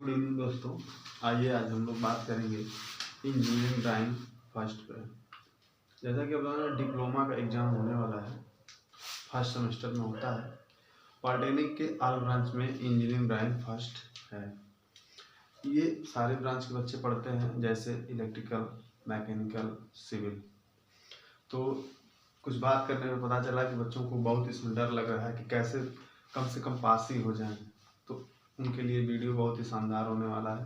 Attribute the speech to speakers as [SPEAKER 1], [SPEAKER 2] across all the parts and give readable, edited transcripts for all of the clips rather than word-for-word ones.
[SPEAKER 1] Good evening दोस्तों। आइए आज हम लोग बात करेंगे इंजीनियरिंग ड्राइंग फर्स्ट पे। जैसा कि अब डिप्लोमा का एग्ज़ाम होने वाला है, फर्स्ट सेमेस्टर में होता है। पॉलिटेक्निक के ऑल ब्रांच में इंजीनियरिंग ड्राइंग फर्स्ट है। ये सारे ब्रांच के बच्चे पढ़ते हैं, जैसे इलेक्ट्रिकल, मैकेनिकल, सिविल। तो कुछ बात करने में पता चला कि बच्चों को बहुत इसमें डर लग रहा है कि कैसे कम से कम पास ही हो जाएं। तो उनके लिए वीडियो बहुत ही शानदार होने वाला है।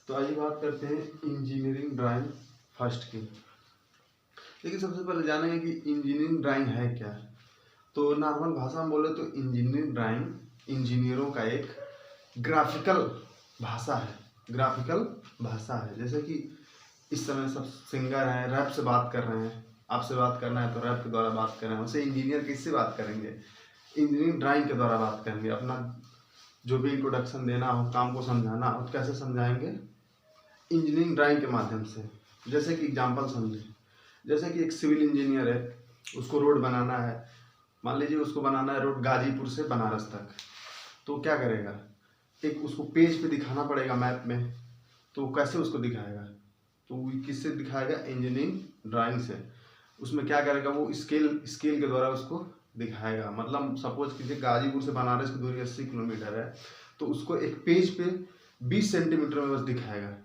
[SPEAKER 1] तो आइए बात करते हैं इंजीनियरिंग ड्राइंग फर्स्ट की। लेकिन सबसे पहले जानेंगे कि इंजीनियरिंग ड्राइंग है क्या। तो नॉर्मल भाषा में बोले तो इंजीनियरिंग ड्राइंग इंजीनियरों का एक ग्राफिकल भाषा है। ग्राफिकल भाषा है, जैसे कि इस समय सब सिंगर हैं, रैप से बात कर रहे हैं। आपसे बात करना है तो रैप के द्वारा बात कर रहे हैं। वैसे इंजीनियर किससे बात करेंगे? इंजीनियरिंग ड्राइंग के द्वारा बात करेंगे। अपना जो भी इंट्रोडक्शन देना हो, काम को समझाना हो, तो कैसे समझाएंगे? इंजीनियरिंग ड्राइंग के माध्यम से। जैसे कि एग्जांपल समझें, जैसे कि एक सिविल इंजीनियर है, उसको रोड बनाना है। मान लीजिए उसको बनाना है रोड गाजीपुर से बनारस तक। तो क्या करेगा? एक उसको पेज पे दिखाना पड़ेगा मैप में। तो कैसे उसको दिखाएगा? तो किससे दिखाएगा? इंजीनियरिंग ड्राइंग से। उसमें क्या करेगा? वो स्केल के द्वारा उसको दिखाएगा। मतलब सपोज कीजिए गाजीपुर से बनारस की दूरी 80 किलोमीटर है, तो उसको एक पेज पे 20 सेंटीमीटर में बस दिखाएगा।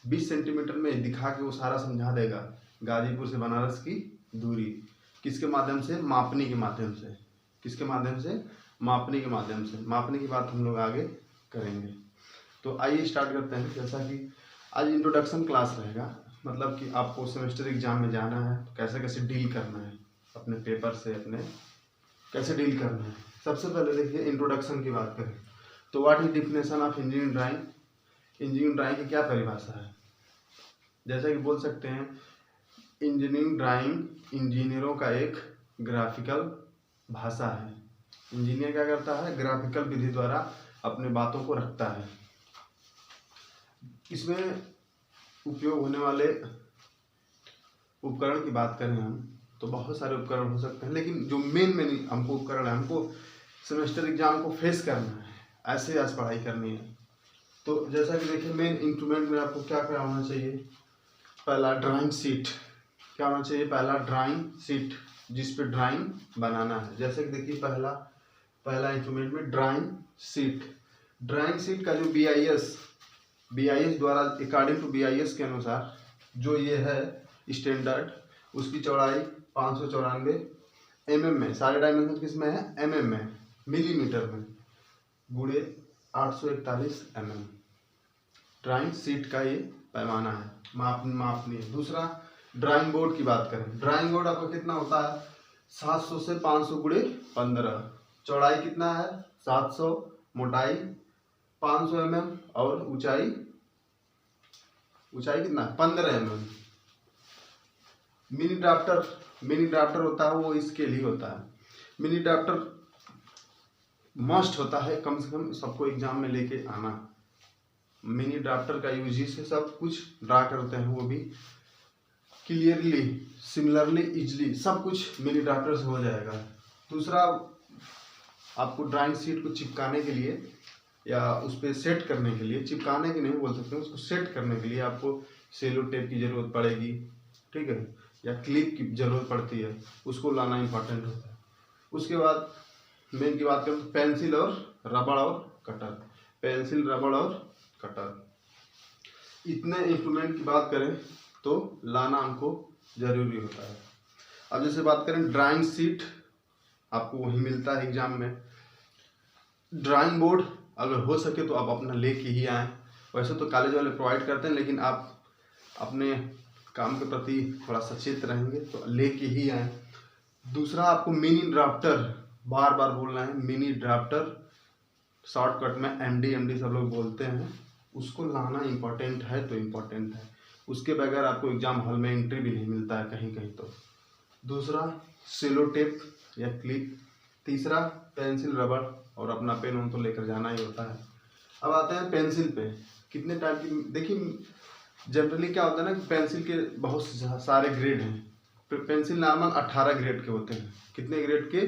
[SPEAKER 1] 20 सेंटीमीटर में दिखा के वो सारा समझा देगा गाजीपुर से बनारस की दूरी। किसके माध्यम से? मापनी के माध्यम से। किसके माध्यम से? मापनी के माध्यम से। मापनी की बात हम लोग आगे करेंगे। तो आइए स्टार्ट करते हैं। जैसा कि आज इंट्रोडक्शन क्लास रहेगा, मतलब कि आपको सेमेस्टर एग्जाम में जाना है तो कैसे कैसे डील करना है अपने पेपर से, अपने कैसे डील करना है। सबसे पहले देखिए इंट्रोडक्शन की बात करें तो what is definition of engineering drawing. Engineering drawing की क्या परिभाषा है? जैसा कि बोल सकते हैं इंजीनियरिंग ड्राइंग इंजीनियरों का एक ग्राफिकल भाषा है। इंजीनियर क्या करता है? ग्राफिकल विधि द्वारा अपने बातों को रखता है। इसमें उपयोग होने वाले उपकरण की बात करें हम तो बहुत सारे उपकरण हो सकते हैं, लेकिन जो मेन हमको उपकरण है, हमको सेमेस्टर एग्जाम को फेस करना है, ऐसे आज पढ़ाई करनी है। तो जैसा कि देखिए मेन इंस्ट्रूमेंट में आपको क्या क्या होना चाहिए? पहला ड्राइंग शीट। क्या होना चाहिए? पहला ड्राइंग शीट, जिस पे ड्राइंग बनाना है। जैसे कि देखिए पहला इंस्ट्रूमेंट में ड्राइंग शीट। ड्राइंग शीट का जो BIS द्वारा अकॉर्डिंग टू BIS के अनुसार जो ये है स्टैंडर्ड, उसकी चौड़ाई 594 mm में। सारे डायमेंशन किस में है? mm में, मिलीमीटर में, गुणे 841 mm। ड्राइंग शीट का ये पैमाना है, मापनी है। दूसरा ड्राइंग बोर्ड की बात करें। ड्राइंग बोर्ड आपका कितना होता है? 700 से 500 गुणे 15। चौड़ाई कितना है? 700, मोटाई 500 mm और ऊंचाई कितना है? 15 mm। मिनी ड्राफ्टर होता है, वो इसके लिए होता है। मिनी ड्राफ्टर मस्ट होता है, कम से कम सबको एग्जाम में लेके आना। मिनी ड्राफ्टर का यूज से सब कुछ ड्रा करते हैं, वो भी क्लियरली, सिमिलरली, इजली, सब कुछ मिनी ड्राफ्टर से हो जाएगा। दूसरा, आपको ड्राइंग शीट को चिपकाने के लिए या उस पर सेट करने के लिए, चिपकाने की नहीं बोल सकते, उसको सेट करने के लिए आपको सेलो टेप की जरूरत पड़ेगी, ठीक है, या क्लिप की जरूरत पड़ती है, उसको लाना इंपॉर्टेंट होता है। उसके बाद मेन की बात करें तो पेंसिल और रबड़ और कटर। पेंसिल, रबड़ और कटर, इतने इंस्ट्रूमेंट की बात करें तो लाना हमको जरूरी होता है। अब जैसे बात करें ड्राइंग शीट, आपको वहीं मिलता है एग्जाम में। ड्राइंग बोर्ड अगर हो सके तो आप अपना लेके ही आएँ। वैसे तो कॉलेज वाले प्रोवाइड करते हैं, लेकिन आप अपने काम के प्रति थोड़ा सचेत रहेंगे तो लेके ही आए। दूसरा, आपको मिनी ड्राफ्टर, बार बार बोलना है, मिनी ड्राफ्टर, शॉर्टकट में MD सब लोग बोलते हैं, उसको लाना इम्पोर्टेंट है तो इम्पोर्टेंट है। उसके बगैर आपको एग्जाम हॉल में एंट्री भी नहीं मिलता है कहीं कहीं। तो दूसरा सेलो टेप या क्लिप। तीसरा पेंसिल, रबड़ और अपना पेन उन तो लेकर जाना ही होता है। अब आते हैं पेंसिल पे। कितने टाइप की, देखिए जनरली क्या होता है ना कि पेंसिल के बहुत सारे ग्रेड हैं। पेंसिल नॉर्मल 18 ग्रेड के होते हैं। कितने ग्रेड के?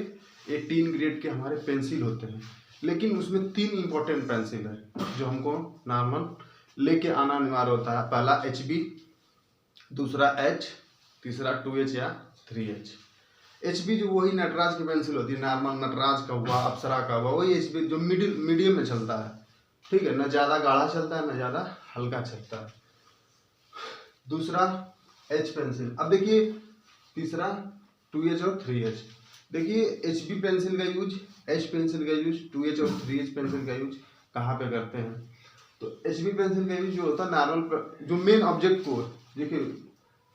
[SPEAKER 1] 18 ग्रेड के हमारे पेंसिल होते हैं। लेकिन उसमें 3 इंपॉर्टेंट पेंसिल है जो हमको नॉर्मल लेके आना अनिवार्य होता है। पहला HB, दूसरा H, तीसरा 2H या 3H। HB जो वही नटराज की पेंसिल होती है, नॉर्मल नटराज का हुआ, अप्सरा का हुआ, वही HB जो मीडियम में चलता है, ठीक है, न ज़्यादा गाढ़ा चलता है न ज़्यादा हल्का चलता है। दूसरा H पेंसिल। अब देखिए तीसरा 2H और 3H। देखिए HB पेंसिल का यूज, H पेंसिल का यूज, 2H और 3H पेंसिल का यूज कहाँ पे करते हैं? तो HB पेंसिल का यूज जो होता है नॉर्मल जो मेन ऑब्जेक्ट को, देखिए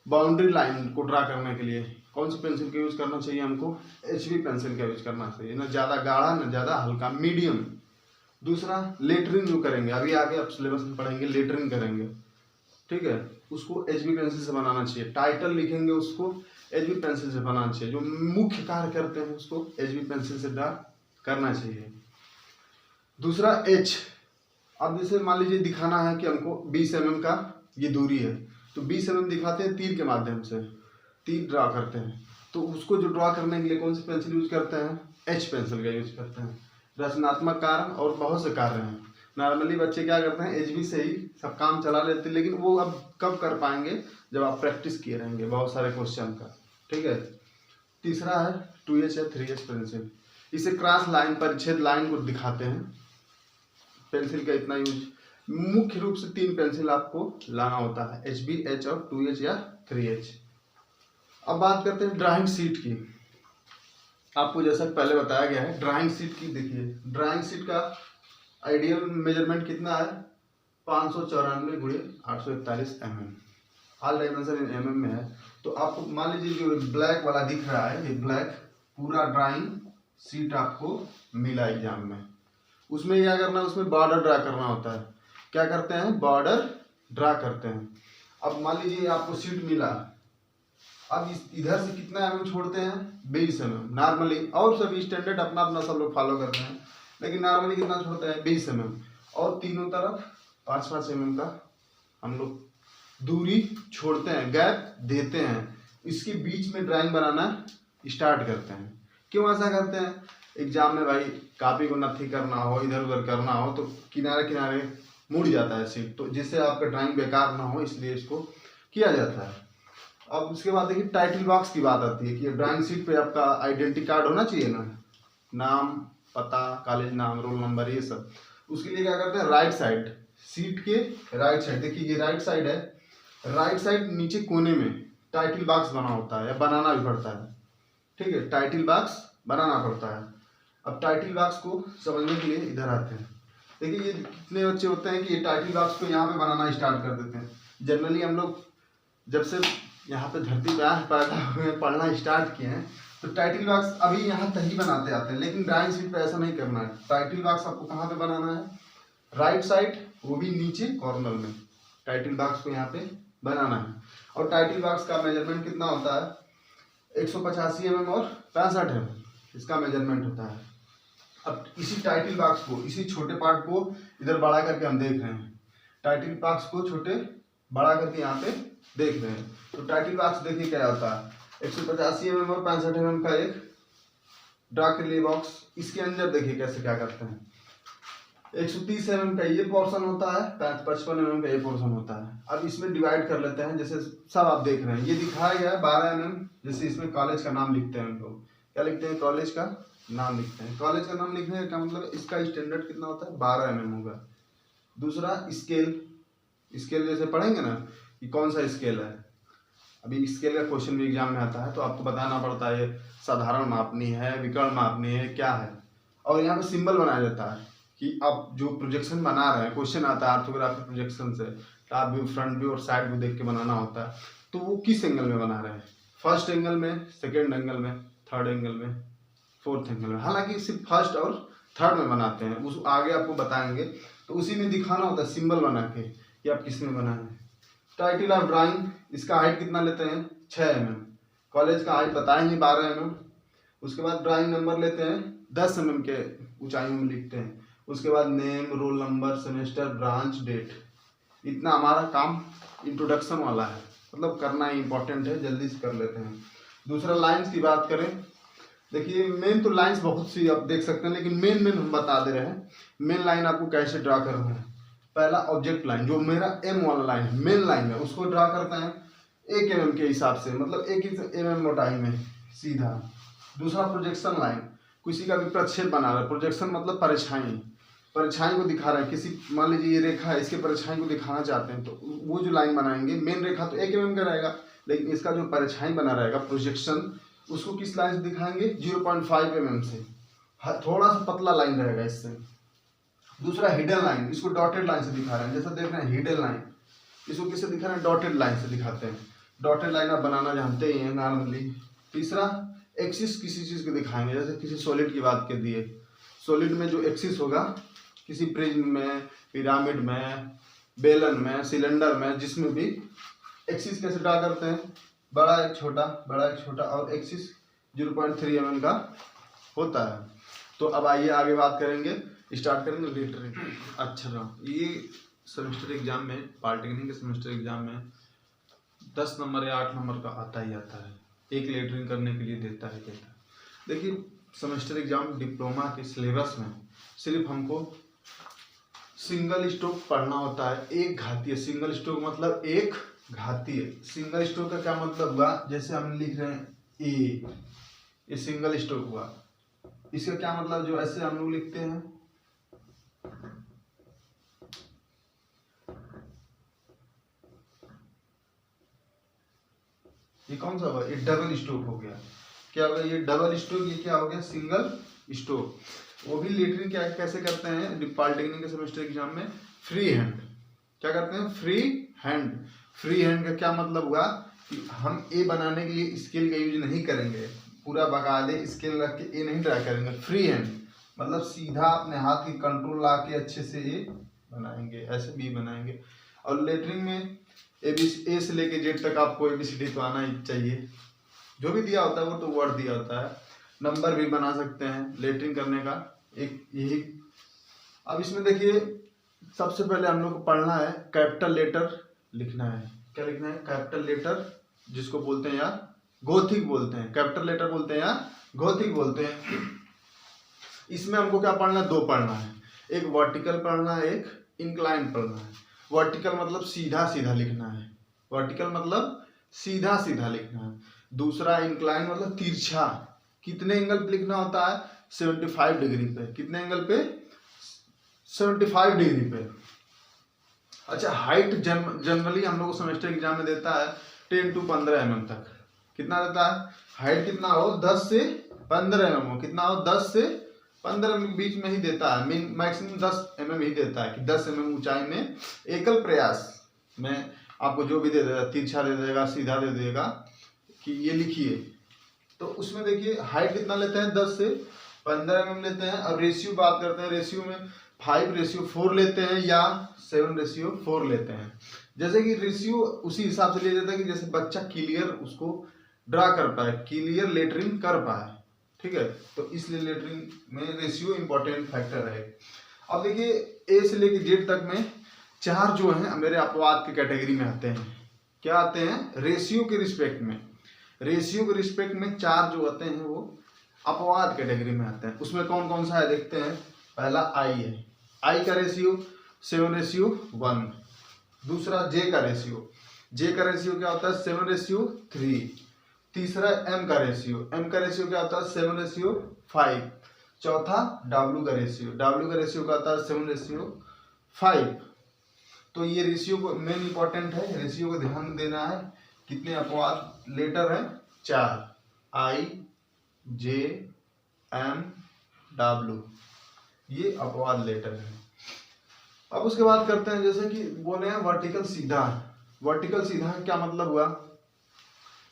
[SPEAKER 1] बाउंड्री लाइन को ड्रा करने के लिए कौन सी पेंसिल का यूज करना चाहिए हमको? HB पेंसिल का यूज करना चाहिए, न ज़्यादा गाढ़ा न ज़्यादा हल्का, मीडियम। दूसरा लेटरिंग जो करेंगे, अभी आगे आप सिलेबस में पढ़ेंगे, लेटरिंग करेंगे, ठीक है, उसको HB पेंसिल से बनाना चाहिए। टाइटल लिखेंगे उसको HB पेंसिल से बनाना चाहिए। जो मुख्य कार्य करते हैं उसको HB पेंसिल से ड्रा करना चाहिए। दूसरा H। अब जैसे मान लीजिए दिखाना है कि हमको 20 mm का ये दूरी है, तो 20 mm दिखाते हैं तीर के माध्यम से, तीर ड्रा करते हैं, तो उसको जो ड्रा करने के लिए कौन सी पेंसिल यूज करते हैं? H पेंसिल का यूज करते हैं। रचनात्मक कार्य और बहुत से कार्य हैं, नॉर्मली बच्चे क्या करते हैं HB से ही सब काम चला लेते हैं, लेकिन वो अब कब कर पाएंगे? जब आप प्रैक्टिस किए रहेंगे बहुत सारे क्वेश्चन का, ठीक है। तीसरा है 2H या 3H पेंसिल। इसे क्रॉस लाइन, परिच्छेद लाइन को दिखाते हैं। पेंसिल का इतना यूज, मुख्य रूप से 3 पेंसिल आपको लाना होता है, HB, H और 2H या 3H। अब बात करते हैं ड्राइंग शीट की। आपको जैसा पहले बताया गया है ड्राइंग शीट की, देखिए ड्राइंग शीट का आइडियल मेजरमेंट कितना है? 594 × 841 mm। All dimension in mm में है। तो आपको मान लीजिए जो ब्लैक वाला दिख रहा है, ये ब्लैक पूरा ड्राइंग शीट आपको मिला एग्जाम में। उसमें क्या करना है? उसमें बॉर्डर ड्रा करना होता है। क्या करते हैं? बॉर्डर ड्रा करते हैं। अब मान लीजिए आपको शीट मिला, अब इधर से कितना mm छोड़ते हैं? 20 mm नॉर्मली, और सभी स्टैंडर्ड अपना अपना सब लोग फॉलो करते हैं, लेकिन नॉर्मली कितना छोड़ते हैं? 20 mm। और तीनों तरफ 5-5 mm का हम लोग दूरी छोड़ते हैं, गैप देते हैं। इसके बीच में ड्राइंग बनाना स्टार्ट करते हैं। क्यों ऐसा करते हैं? एग्जाम में भाई कॉपी को नथी करना हो, इधर उधर करना हो, तो किनारे किनारे मुड़ जाता है शीट, तो जिससे आपका ड्राइंग बेकार ना हो, इसलिए इसको किया जाता है। अब उसके बाद देखिए टाइटल बॉक्स की बात आती है कि ड्राइंग शीट पे आपका आइडेंटिटी कार्ड होना चाहिए ना, नाम, पता, कॉलेज नाम, रोल नंबर, ये सब। उसके लिए क्या करते हैं? राइट साइड, शीट के राइट साइड, देखिए ये राइट साइड है, राइट साइड नीचे कोने में टाइटल बॉक्स बना होता है या बनाना भी पड़ता है, ठीक है, टाइटल बॉक्स बनाना पड़ता है। अब टाइटल बॉक्स को समझने के लिए इधर आते हैं। देखिए ये कितने बच्चे होते हैं कि ये टाइटल बॉक्स को यहाँ पे बनाना स्टार्ट कर देते हैं। जनरली हम लोग जब से यहाँ पे धरती पे पैदा हुए पढ़ना स्टार्ट किए हैं, तो टाइटल बॉक्स अभी यहाँ तक ही बनाते आते हैं, लेकिन ड्राइंग शीट पे ऐसा नहीं करना है। टाइटल बॉक्स आपको कहाँ पे बनाना है? राइट साइड, वो भी नीचे कॉर्नर में टाइटल बॉक्स को यहाँ पे बनाना है। और टाइटल बॉक्स का मेजरमेंट कितना होता है? 185 mm और 65 mm इसका मेजरमेंट होता है। अब इसी टाइटल बॉक्स को, इसी छोटे पार्ट को इधर बड़ा करके हम देख रहे हैं, टाइटल बॉक्स को छोटे बड़ा करके यहाँ पे देख रहे हैं। तो टाइटल बॉक्स देखिए क्या होता है, 185 mm और 65 mm का एक ड्रा के लिए बॉक्स। इसके अंदर देखिए कैसे क्या करते हैं, 130 mm का ये पोर्शन होता है, 55 mm का ये पोर्शन होता है। अब इसमें डिवाइड कर लेते हैं, जैसे सब आप देख रहे हैं, ये दिखाया गया है 12 mm। जैसे इसमें कॉलेज का नाम लिखते हैं हम लोग, क्या लिखते हैं? कॉलेज का नाम लिखते हैं। कॉलेज का नाम लिखने का मतलब इसका स्टैंडर्ड कितना होता है? 12 mm होगा। दूसरा स्केल, स्केल जैसे पढ़ेंगे ना कि कौन सा स्केल है, अभी स्केल का क्वेश्चन भी एग्जाम में आता है, तो आपको बताना पड़ता है ये साधारण मापनी है, विकर्ण मापनी है, क्या है। और यहाँ पे सिंबल बनाया जाता है कि आप जो प्रोजेक्शन बना रहे हैं, क्वेश्चन आता है ऑर्थोग्राफिक प्रोजेक्शन से, टॉप व्यू, फ्रंट व्यू और साइड व्यू देख के बनाना होता है। तो वो किस एंगल में बना रहे हैं? फर्स्ट एंगल में, सेकेंड एंगल में, थर्ड एंगल में, फोर्थ एंगल में। हालांकि सिर्फ फर्स्ट और थर्ड में बनाते हैं, उस आगे आपको बताएंगे। तो उसी में दिखाना होता है सिंबल बना के कि आप किस में बनाए हैं। टाइटल ऑफ ड्राइंग, इसका हाइट कितना लेते हैं? 6 mm। कॉलेज का हाइट बताएंगे 12 mm। उसके बाद ड्राइंग नंबर लेते हैं 10 mm के ऊंचाइयों में लिखते हैं। उसके बाद name, roll number, semester, branch, date. इतना हमारा काम इंट्रोडक्शन वाला है, मतलब करना इंपॉर्टेंट है, जल्दी से कर लेते हैं। दूसरा लाइंस की बात करें, देखिए मेन तो लाइंस बहुत सी आप देख सकते हैं, लेकिन मेन हम बता दे रहे हैं। मेन लाइन आपको कैसे ड्रा करना है। पहला ऑब्जेक्ट लाइन, जो मेरा एम वाला लाइन है, मेन लाइन है, उसको ड्रा करते हैं 1 mm के हिसाब से, मतलब 1 mm मोटाई में सीधा। दूसरा प्रोजेक्शन लाइन, किसी का भी प्रक्षेप बना रहा है। प्रोजेक्शन मतलब परछाई को दिखा रहा है। किसी मान लीजिए ये रेखा है, इसके परछाई को दिखाना चाहते हैं, तो वो जो लाइन बनाएंगे, मेन रेखा तो 1 mm का रहेगा, लेकिन इसका जो परछाई बना रहेगा प्रोजेक्शन, उसको किस लाइन से दिखाएंगे? 0.5 mm से। थोड़ा सा पतला लाइन रहेगा इससे। दूसरा हिडन लाइन, इसको डॉटेड लाइन से दिखा रहे हैं, जैसा देख रहे हैं हिडन लाइन, इसको किससे दिखा रहे हैं? डॉटेड लाइन से दिखाते हैं। डॉटेड लाइन आप बनाना जानते ही हैं नॉर्मली। तीसरा एक्सिस किसी चीज को दिखाएंगे, जैसे किसी सॉलिड की बात कर दिए, सॉलिड में जो एक्सिस होगा, किसी प्रिज्म में, पिरामिड में, बेलन में, सिलेंडर में, जिसमें भी एक्सिस कैसे ड्रा करते हैं? बड़ा एक छोटा, बड़ा एक छोटा, और एक्सिस 0.3 mm का होता है। तो अब आइए आगे बात करेंगे, स्टार्ट करेंगे लेटरिंग। अच्छा, ये सेमेस्टर एग्जाम में, पॉलिटेक्निक के सेमेस्टर एग्जाम में 10 नंबर या 8 नंबर का आता ही आता है, एक लेटरिंग करने के लिए देता है। देखिए सेमेस्टर एग्जाम डिप्लोमा के सिलेबस में सिर्फ हमको सिंगल स्ट्रोक पढ़ना होता है, एक घातीय। सिंगल स्ट्रोक मतलब एक घातीय। सिंगल स्ट्रोक का क्या मतलब हुआ? जैसे हम लिख रहे हैं ए, ये सिंगल स्ट्रोक हुआ। इसका क्या मतलब, जो ऐसे हम लोग लिखते हैं, ये कौन सा हुआ? ये डबल स्ट्रोक हो गया। क्या हो गया? ये डबल स्ट्रोक, ये क्या हो गया? Single stroke. वो भी लेटरिंग क्या कैसे करते हैं पॉलिटेक्निक के सेमेस्टर एग्जाम में? Free hand. क्या करते हैं? Free hand. फ्री हैंड का क्या मतलब हुआ कि हम ए बनाने के लिए स्केल का यूज नहीं करेंगे, पूरा बकायदे स्केल रख के ए नहीं ड्रा करेंगे। फ्री हैंड मतलब सीधा अपने हाथ की कंट्रोल ला के अच्छे से ए बनाएंगे, ऐसे बी बनाएंगे। और लेटरिंग में ए से लेके जेड तक आपको ABCD तो आना ही चाहिए। जो भी दिया होता है वो तो वर्ड दिया होता है, नंबर भी बना सकते हैं लेटरिंग करने का एक यही। अब इसमें देखिए सबसे पहले हम लोग को पढ़ना है कैपिटल लेटर लिखना है। क्या लिखना है? कैपिटल लेटर, जिसको बोलते हैं यार गोथिक बोलते हैं। कैपिटल लेटर बोलते हैं या गोथिक बोलते हैं। इसमें हमको क्या पढ़ना है? 2 पढ़ना है, एक वर्टिकल पढ़ना है, एक इंक्लाइन पढ़ना है। वर्टिकल मतलब सीधा सीधा लिखना है, वर्टिकल मतलब सीधा सीधा लिखना है। दूसरा इंक्लाइन मतलब तिरछा। कितने एंगल पे लिखना होता है? 75 डिग्री पे। कितने एंगल पे? 75 डिग्री पे। अच्छा, हाइट जनरली हम लोग को सेमेस्टर एग्जाम में देता है 10 to 15 mm तक। कितना देता है? हाइट कितना हो? 10 से 15 mm हो। कितना हो? 10 से 15 mm बीच में ही देता है, मैक्सिमम 10 mm ही देता है कि 10 mm ऊंचाई में एकल प्रयास में आपको जो भी दे देगा, तिरछा दे देगा, सीधा दे देगा कि ये लिखिए। तो उसमें देखिए हाइट कितना लेते हैं? 10 से 15 mm लेते हैं। और रेशियो बात करते हैं, रेशियो में 5:4 लेते हैं या 7:4 लेते हैं। जैसे कि रेशियो उसी हिसाब से लिया जाता है कि जैसे बच्चा क्लियर उसको ड्रा कर पाए, क्लियर लेटरिंग कर पाए, ठीक है। तो इसलिए लेटरिंग में रेशियो इंपॉर्टेंट फैक्टर है। अब देखिए ए से लेके जेड तक में 4 जो हैं मेरे अपवाद की कैटेगरी में आते हैं। क्या आते हैं? रेशियो के रिस्पेक्ट में। रेशियो के रिस्पेक्ट में 4 जो आते हैं वो अपवाद कैटेगरी में आते हैं। उसमें कौन कौन सा है देखते हैं। पहला आई है, आई का रेशियो 7:1। दूसरा जे का रेशियो, जे का रेशियो क्या होता है? 7:3। तीसरा एम का रेशियो, एम का रेशियो क्या होता है? 7:5। चौथा डब्ल्यू का रेशियो, डब्ल्यू का रेशियो क्या होता है? 7:5। तो ये रेशियो को मेन इंपॉर्टेंट है, रेशियो को ध्यान देना है। कितने अपवाद लेटर हैं? 4, आई, जे, एम, डब्ल्यू, ये अपवाद लेटर है। अब उसके बाद करते हैं, जैसे कि बोले हैं वर्टिकल सीधा। वर्टिकल सीधा क्या मतलब हुआ?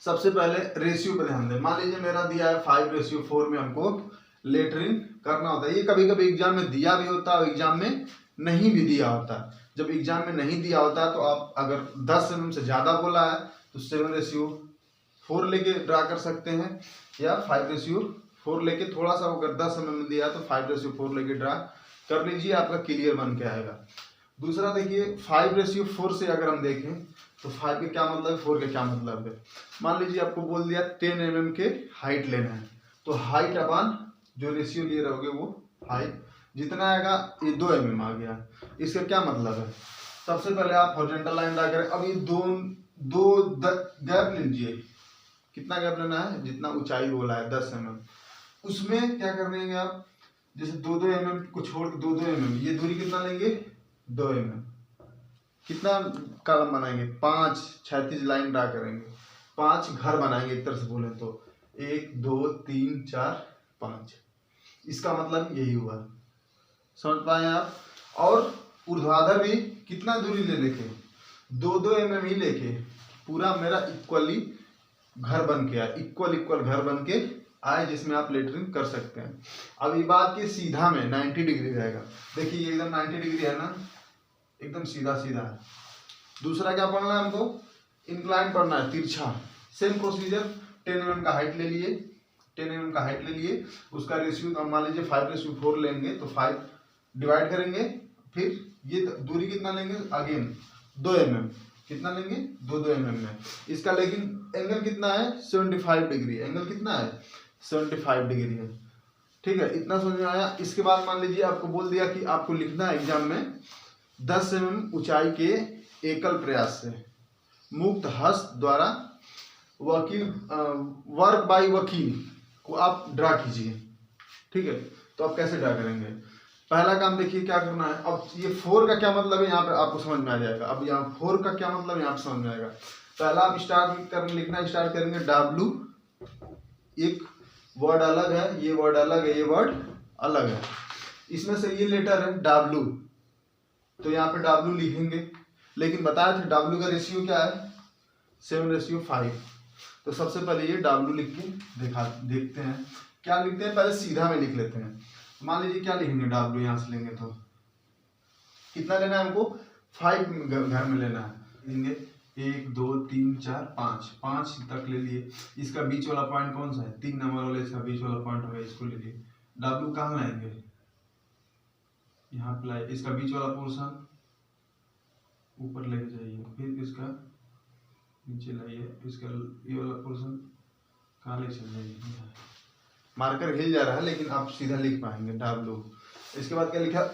[SPEAKER 1] सबसे पहले रेशियो पे ध्यान दें। मान लीजिए मेरा दिया है 5:4 में हमको लेटरिंग करना होता है। ये कभी कभी एग्जाम में दिया भी होता है और एग्जाम में नहीं भी दिया होता है। जब एग्जाम में नहीं दिया होता है तो आप अगर 10 mm से ज़्यादा बोला है तो 7:4 लेके ड्रा कर सकते हैं, या 5:4 लेके, थोड़ा सा अगर 10 mm दिया है तो 5:4 लेके ड्रा कर लीजिए, आपका क्लियर बन के आएगा। दूसरा देखिए 5:4 से अगर हम देखें तो 5 के क्या मतलब है, 4 के क्या मतलब है। मान लीजिए आपको बोल दिया 10 mm के हाइट लेना है, तो हाइट अपन जो रेशियो लिए रहोगे वो हाइट जितना आएगा ये 2 mm आ गया। इसका क्या मतलब है, सबसे पहले आप हॉरिजॉन्टल लाइन ड्रा करें। अब ये दो गैप लीजिए, कितना गैप लेना है, जितना ऊंचाई बोला है 10 mm, उसमें क्या कर देंगे आप, जैसे 2-2 mm को छोड़ के 2-2 mm, ये दूरी कितना लेंगे 2 mm। कितना कॉलम बनाएंगे, 5 क्षैतिज लाइन ड्रा करेंगे, 5 घर बनाएंगे एक तरह से बोले तो, 1 2 3 4 5। इसका मतलब यही हुआ, समझ पाए आप। और ऊर्ध्वाधर भी कितना दूरी ले लेके 2-2 mm ही लेके पूरा मेरा इक्वली घर बन के आए, इक्वल घर बन के आए, जिसमें आप लेटरिन कर सकते हैं। अब ये बात की सीधा में 90 डिग्री रहेगा, देखिए ये एकदम 90 डिग्री है ना, एकदम सीधा सीधा है। दूसरा क्या पढ़ना है हमको, इंक्लाइन पढ़ना है, तिरछा। सेम प्रोसीजर, 10 mm का हाइट ले लिए, 10 mm का हाइट ले लिए, उसका रेशियो मान लीजिए 5:4 लेंगे तो 5 डिवाइड करेंगे, फिर ये दूरी कितना लेंगे, अगेन 2 mm, कितना लेंगे 2-2 mm में। इसका लेकिन एंगल कितना है 75 डिग्री, एंगल कितना है 75 डिग्री है, ठीक है। इतना समझ में आया। इसके बाद मान लीजिए आपको बोल दिया कि आपको लिखना है एग्जाम में 10 mm ऊंचाई के एकल प्रयास से मुक्त हस्त द्वारा वकील वर्क बाय वकील को आप ड्रा कीजिए, ठीक है। तो आप कैसे ड्रा करेंगे, पहला काम देखिए क्या करना है। अब ये 4 का क्या मतलब है यहाँ पे आपको समझ में आ जाएगा। अब यहाँ 4 का क्या मतलब यहाँ पे समझ में आएगा। पहला आप लिखना स्टार्ट करेंगे W, एक वर्ड अलग है, ये वर्ड अलग है, ये वर्ड अलग है, इसमें से ये लेटर है W, तो यहाँ पे W लिखेंगे। लेकिन बताया था W का रेशियो क्या है 7:5। तो सबसे पहले ये W लिख के देखते हैं क्या लिखते हैं। पहले सीधा में लिख लेते हैं। मान लीजिए क्या लिखेंगे, W यहाँ से लेंगे तो कितना लेना है हमको, 5 घर में लेना है। लेंगे 1 2 3 4 5 तक ले लिए। इसका बीच वाला पॉइंट कौन सा है, 3 नंबर वाले, इसका बीच वाला पॉइंट होगा, इसको ले लिए। W कहाँ लाएंगे, यहाँ पे लाए, इसका बीच वाला पोर्शन ऊपर लेके जाइए, फिर इसका नीचे लाइए, इसका ये वाला पोर्शन कहाँ ले चल जाइए। मार्कर हिल जा रहा है लेकिन आप सीधा लिख पाएंगे W। इसके बाद क्या लिखा है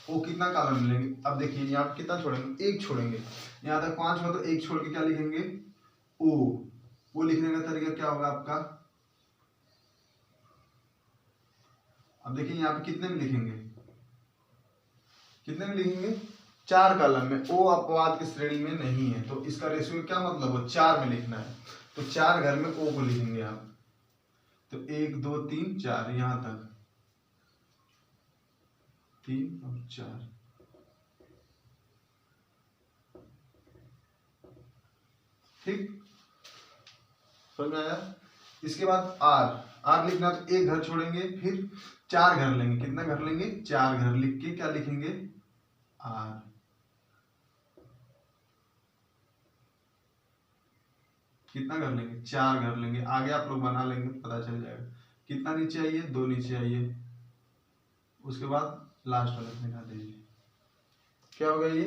[SPEAKER 1] O कितना कॉलम लेंगे। अब देखिए यहाँ पे कितना छोड़ेंगे, 1 छोड़ेंगे, यहाँ तक 5 हो तो 1 छोड़ के क्या लिखेंगे O लिखने का तरीका क्या होगा आपका। अब देखिए यहाँ पे कितने में लिखेंगे, 4 कॉलम में। O अपवाद की श्रेणी में नहीं है, तो इसका रेशियो क्या मतलब है 4 में लिखना है, तो 4 घर में O को लिखेंगे आप। तो 1 2 3 4 यहाँ तक 3 और 4, ठीक समझ में आया। इसके बाद R लिखना, तो 1 घर छोड़ेंगे, फिर 4 घर लेंगे। कितना घर लेंगे, 4 घर लिख के क्या लिखेंगे R। कितना घर लेंगे, 4 घर लेंगे। आगे आप लोग बना लेंगे, पता चल जाएगा। कितना नीचे आइए, 2 नीचे आइए, उसके बाद लास्ट वाला मिला दीजिए, क्या होगा ये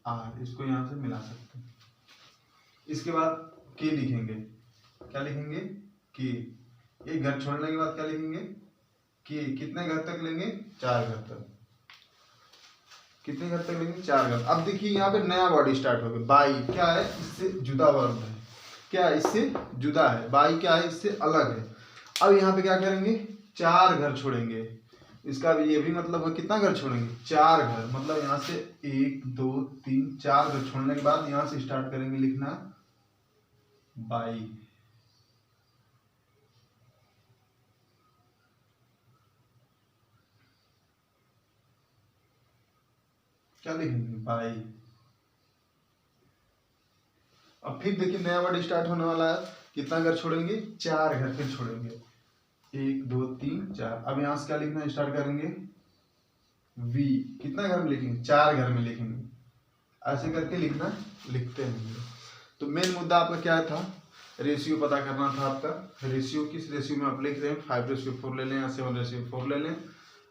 [SPEAKER 1] R। इसको यहाँ से मिला सकते हैं। इसके बाद K लिखेंगे, क्या लिखेंगे K। एक घर छोड़ने के बाद क्या लिखेंगे K। कितने घर तक लेंगे, 4 घर तक। कितने घर तक लेंगे, 4 घर। अब देखिए यहाँ पे नया वर्ड स्टार्ट हो गया, बाई। क्या है, इससे जुदा वर्ड है, क्या है, इससे जुदा है। बाई क्या है, इससे अलग है। अब यहाँ पे क्या करेंगे, 4 घर छोड़ेंगे। इसका भी ये भी मतलब है कितना घर छोड़ेंगे, 4 घर। मतलब यहाँ से 1 2 3 4 घर छोड़ने के बाद यहाँ से स्टार्ट करेंगे लिखना बाई। क्या लिखेंगे बाई। अब फिर देखिए नया वर्ड स्टार्ट होने वाला है। कितना घर छोड़ेंगे, 4 घर फिर छोड़ेंगे, 1 2 3 4। अब यहाँ से क्या लिखना स्टार्ट करेंगे V। कितना घर में लिखेंगे, 4 घर में लिखेंगे। ऐसे करके लिखते हैं। तो मेन मुद्दा आपका क्या था, रेशियो पता करना था आपका। रेशियो किस रेशियो में आप लिख रहे हैं, 5:4 ले लें या 7:4 ले लें।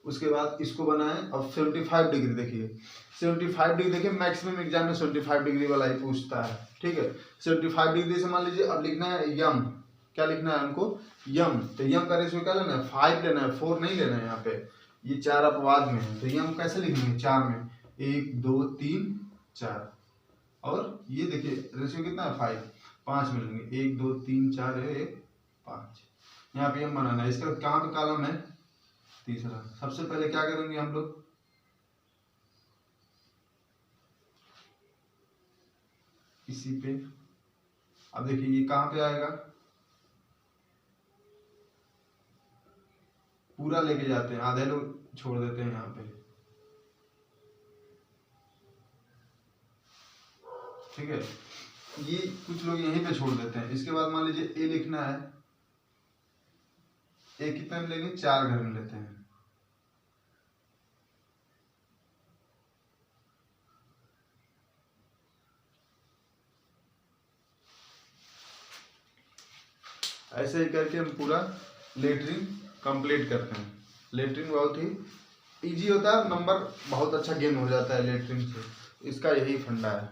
[SPEAKER 1] उसके बाद इसको बनाएं। अब 75 डिग्री देखिए, 75 डिग्री देखिए, मैक्सिमम एग्जाम में 75 डिग्री वाला ही पूछता है, ठीक है। 75 डिग्री से मान लीजिए अब लिखना है यम। क्या लिखना है हमको, यम। तो यम का रेशियो क्या लेना है, 5 लेना है, 4 नहीं लेना है। यहाँ पे ये 4 अपवाद में है, तो यम कैसे लिखेंगे, 4 में 1 2 3 4। और ये देखिए रेशियो कितना है, 5, 5 मिलेंगे, 1 2 3 4 है, 1 5। यहाँ पे यम बनाना है। इसके बाद कहाँ पे कॉलम है, तीसरा। सबसे पहले क्या करेंगे हम लोग, इसी पे, अब देखिए ये कहाँ पे आएगा, पूरा लेके जाते हैं, आधे लोग छोड़ देते हैं यहाँ पे, ठीक है। ये कुछ लोग यहीं पे छोड़ देते हैं। इसके बाद मान लीजिए ए लिखना है, ए कितने में लेंगे, 4 घर में लेते हैं। ऐसे ही करके हम पूरा लेटरिन कंप्लीट करते हैं। लेटरिन बहुत ही इजी होता है, नंबर बहुत अच्छा गेन हो जाता है लेटरिन से, इसका यही फंडा है।